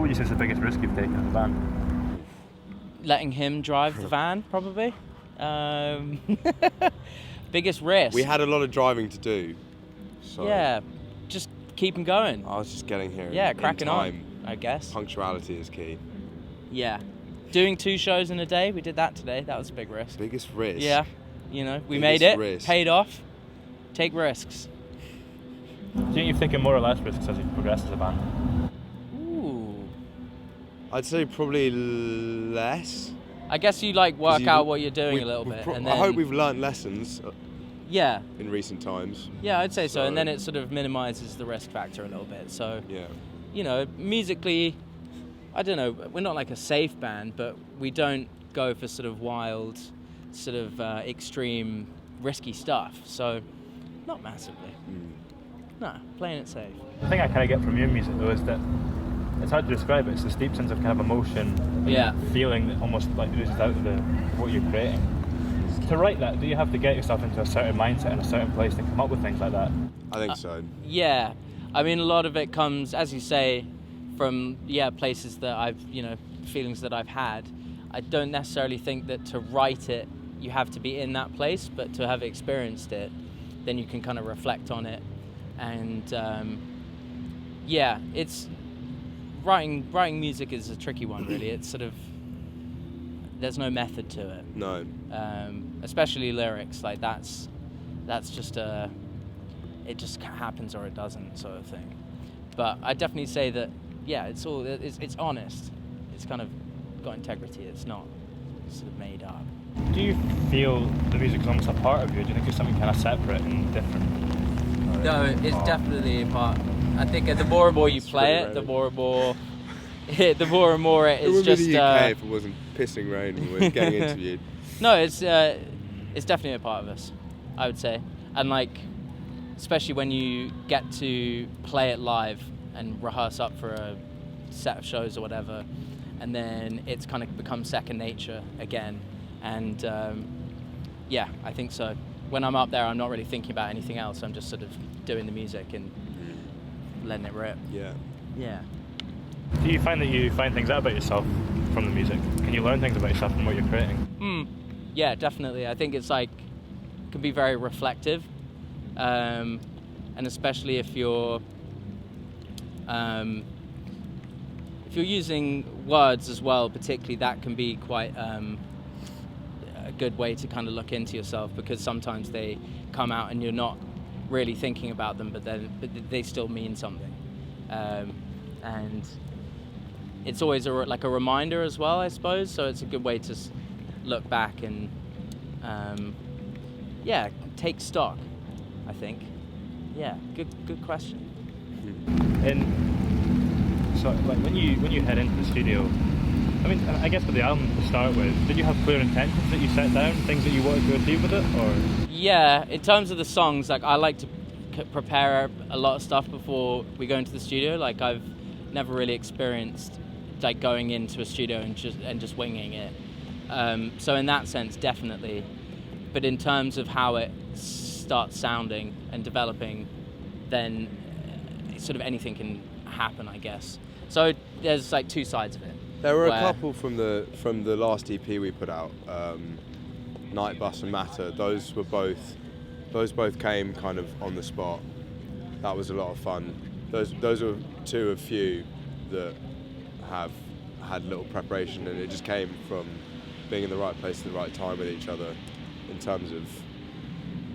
would you say is the biggest risk you've taken in the van? Letting him drive the van, probably. Biggest risk. We had a lot of driving to do. So yeah, just keep him going. I was just getting here. Cracking in time. on, I guess. Punctuality is key. Yeah. Doing 2 shows in a day, we did that today. That was a big risk. Biggest risk. Yeah. You know, we Biggest made it, risk. paid off. Take risks. Do you think you've taken more or less risks as you progress as a band? Ooh. I'd say probably less. I guess you work out what you're doing a little bit. And then, I hope we've learnt lessons. Yeah. In recent times. Yeah, I'd say so. And then it sort of minimises the risk factor a little bit. So, yeah. You know, musically, I don't know, we're not like a safe band, but we don't go for sort of wild, sort of extreme, risky stuff. So, not massively. No, playing it safe. The thing I kind of get from your music, though, is that it's hard to describe it. It's this deep sense of kind of emotion, feeling that almost like oozes out of what you're creating. To write that, do you have to get yourself into a certain mindset and a certain place to come up with things like that? I think so. Yeah. I mean, a lot of it comes, as you say, from, places that I've, feelings that I've had. I don't necessarily think that to write it, you have to be in that place, but to have experienced it, then you can kind of reflect on it. And, it's... Writing music is a tricky one, really. It's sort of... There's no method to it. No. Especially lyrics, like that's just it just happens or it doesn't sort of thing. But I definitely say that, it's honest. It's kind of got integrity. It's not sort of made up. Do you feel the music's almost a part of you? Do you think it's something kind of separate and different? No, it's definitely a part. I think the more and more you play it, the more and more it is just. It would be the UK if it wasn't pissing rain when we were getting interviewed. No, it's definitely a part of us, I would say, and especially when you get to play it live and rehearse up for a set of shows or whatever, and then it's kind of become second nature again, and I think so. When I'm up there, I'm not really thinking about anything else. I'm just sort of doing the music and letting it rip. Yeah. Yeah. Do you find that you find things out about yourself from the music? Can you learn things about yourself from what you're creating? Yeah, definitely. I think it's can be very reflective, and especially if you're using words as well, particularly, that can be quite a good way to kind of look into yourself, because sometimes they come out and you're not really thinking about them, but they still mean something, and it's always a reminder as well, I suppose. So it's a good way to look back and take stock, I think. Yeah, good question. And so, when you head into the studio, I mean, I guess with the album to start with, did you have clear intentions that you set down, things that you wanted to achieve with it, or? Yeah, in terms of the songs, I like to prepare a lot of stuff before we go into the studio. I've never really experienced going into a studio and just winging it. So in that sense, definitely. But in terms of how it starts sounding and developing, then sort of anything can happen, I guess. So there's 2 sides of it. There were a couple from the last EP we put out, Night Bus and Matter. Those both came kind of on the spot. That was a lot of fun. Those were 2 of few that have had little preparation, and it just came from being in the right place at the right time with each other, in terms of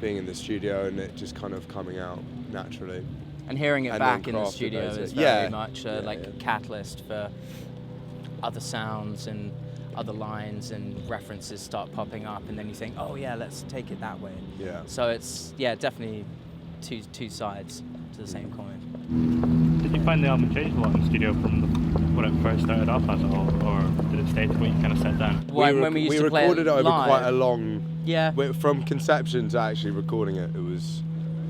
being in the studio and it just kind of coming out naturally. And hearing it back in the studio is very much a catalyst for other sounds and other lines, and references start popping up, and then you think, oh yeah, let's take it that way. Yeah. So it's definitely two sides to the same coin. Did you find the album changed a lot in the studio from when it first started off as a whole, or did it stay to what you kind of set down? When we used to play recorded it over live, quite a long. Yeah. From conception to actually recording it, there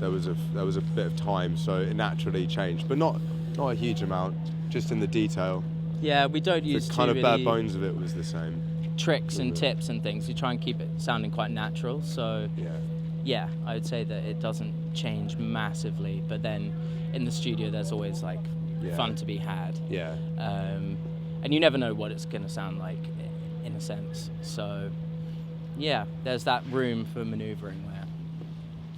was a bit of time, so it naturally changed, but not a huge amount, just in the detail. Yeah, we don't use the kind of bare bones of it was the same. Tricks and tips and things. You try and keep it sounding quite natural. So yeah, I would say that it doesn't change massively. But then in the studio, there's always fun to be had. Yeah. And you never know what it's going to sound like, in a sense. So, yeah, there's that room for manoeuvring where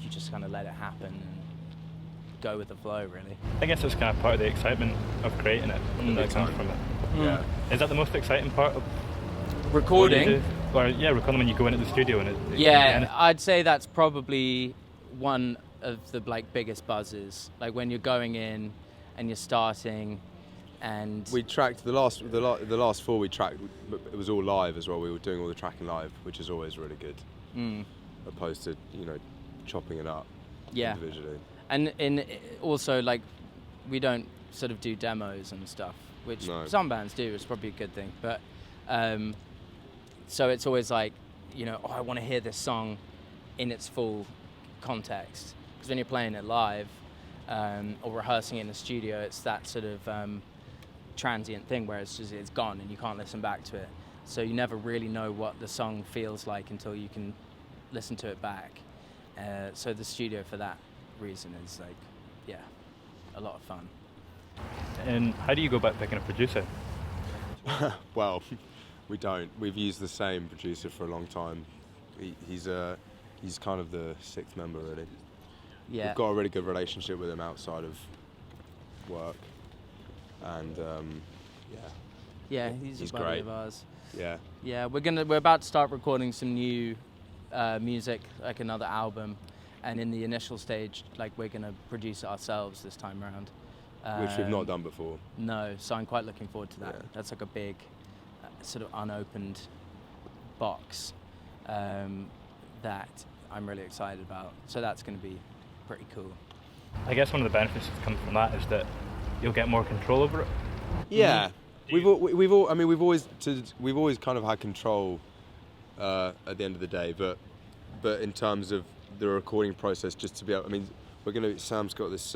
you just kind of let it happen and go with the flow, really. I guess it's kind of part of the excitement of creating it that comes from it. Yeah. Is that the most exciting part of Recording? Or recording when you go into the studio and I'd say that's probably one of the biggest buzzes. Like when you're going in and you're starting, and we tracked the last 4 we tracked. It was all live as well. We were doing all the tracking live, which is always really good, opposed to chopping it up individually. And also we don't sort of do demos and stuff, which some bands do. It's probably a good thing, but so it's always I want to hear this song in its full context, because when you're playing it live or rehearsing it in the studio, it's that sort of transient thing where it's gone and you can't listen back to it, so you never really know what the song feels like until you can listen to it back. So the studio, for that reason, is a lot of fun. And how do you go about picking a producer? Well, we don't. We've used the same producer for a long time. He's kind of the sixth member, really. Yeah. We've got a really good relationship with him outside of work, and he's a buddy great. of ours. Yeah. We're about to start recording some new music, like another album, and in the initial stage, we're gonna produce it ourselves this time around, which we've not done before. No, so I'm quite looking forward to that. Yeah. That's like a big sort of unopened box that I'm really excited about. So that's going to be pretty cool. I guess one of the benefits that comes from that is that you'll get more control over it. Yeah, we've always kind of had control at the end of the day, but in terms of the recording process, just to be able, Sam's got this.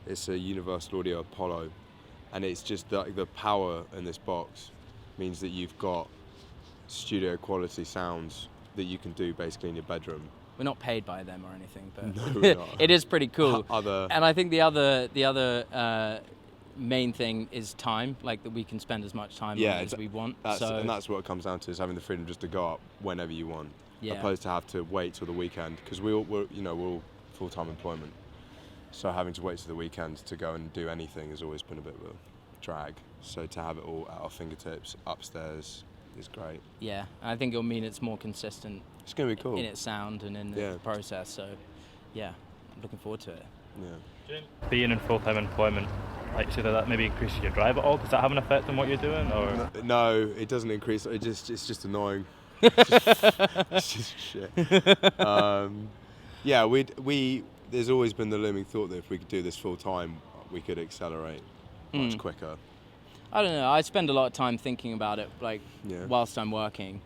It's a Universal Audio Apollo, and it's just the power in this box means that you've got studio quality sounds that you can do basically in your bedroom. We're not paid by them or anything, but no, we're not. It is pretty cool. And I think the other main thing is time, that we can spend as much time on it as we want. And that's what it comes down to, is having the freedom just to go up whenever you want, opposed to have to wait till the weekend, because we're all full-time employment. So having to wait till the weekend to go and do anything has always been a bit of a drag. So to have it all at our fingertips upstairs is great. Yeah, I think it'll mean it's more consistent. It's going to be cool. In its sound and in the process. So, yeah, I'm looking forward to it. Yeah. Being in full-time employment, so that maybe increases your drive at all? Does that have an effect on what you're doing? Or no, it doesn't increase. It's just annoying. It's just shit. There's always been the looming thought that if we could do this full time, we could accelerate much quicker. I don't know. I spend a lot of time thinking about it, whilst I'm working.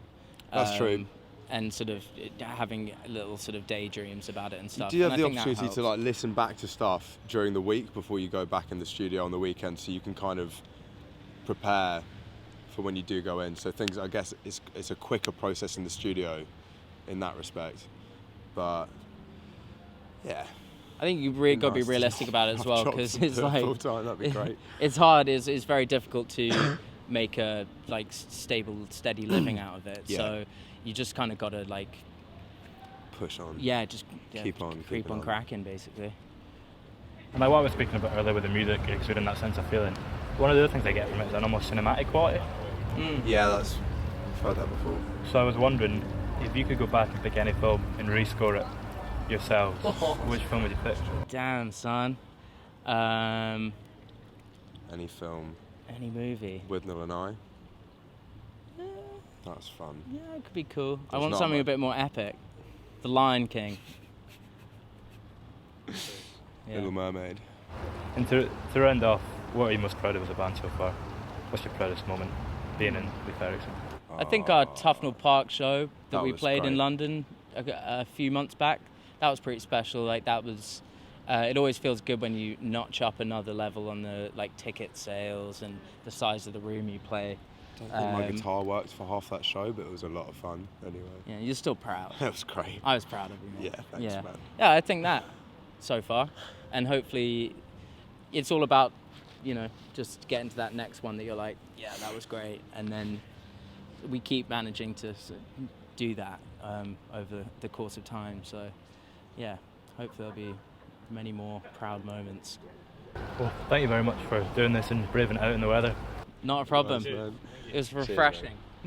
That's true. And sort of having little sort of daydreams about it and stuff. Do you have the opportunity to listen back to stuff during the week before you go back in the studio on the weekend, so you can kind of prepare for when you do go in? So things, I guess, it's a quicker process in the studio in that respect. But yeah, I think you've really got to be realistic about it as well, because it's full time, that'd be great. It's hard. It's very difficult to make a stable, steady living out of it. Yeah. So you just kind of got to push on. Yeah, just keep on cracking, basically. And what I was speaking about earlier with the music, exuding that sense of feeling. One of the other things I get from it is an almost cinematic quality. Yeah, I've heard that before. So I was wondering, if you could go back and pick any film and rescore it yourselves, which film would you pick? Damn, son. Any film. Any movie. Withnail and I. That's fun. Yeah, it could be cool. I want something a bit more epic. The Lion King. Little Mermaid. And to round off, what are you most proud of as a band so far? What's your proudest moment being in Leif Erikson? I think our Tufnell Park show that we played great. in London a few months back, that was pretty special. That was, it always feels good when you notch up another level on the ticket sales and the size of the room you play. I don't think my guitar worked for half that show, but it was a lot of fun anyway. Yeah, you're still proud. That was great. I was proud of you. Yeah, thanks, man. Yeah, I think that so far, and hopefully, it's all about you know, just getting to that next one that you're like, yeah, that was great. And then we keep managing to do that over the course of time. So, yeah, hopefully there'll be many more proud moments. Well, thank you very much for doing this and braving it out in the weather. Not a problem. Nice, man. It was refreshing. Cheers,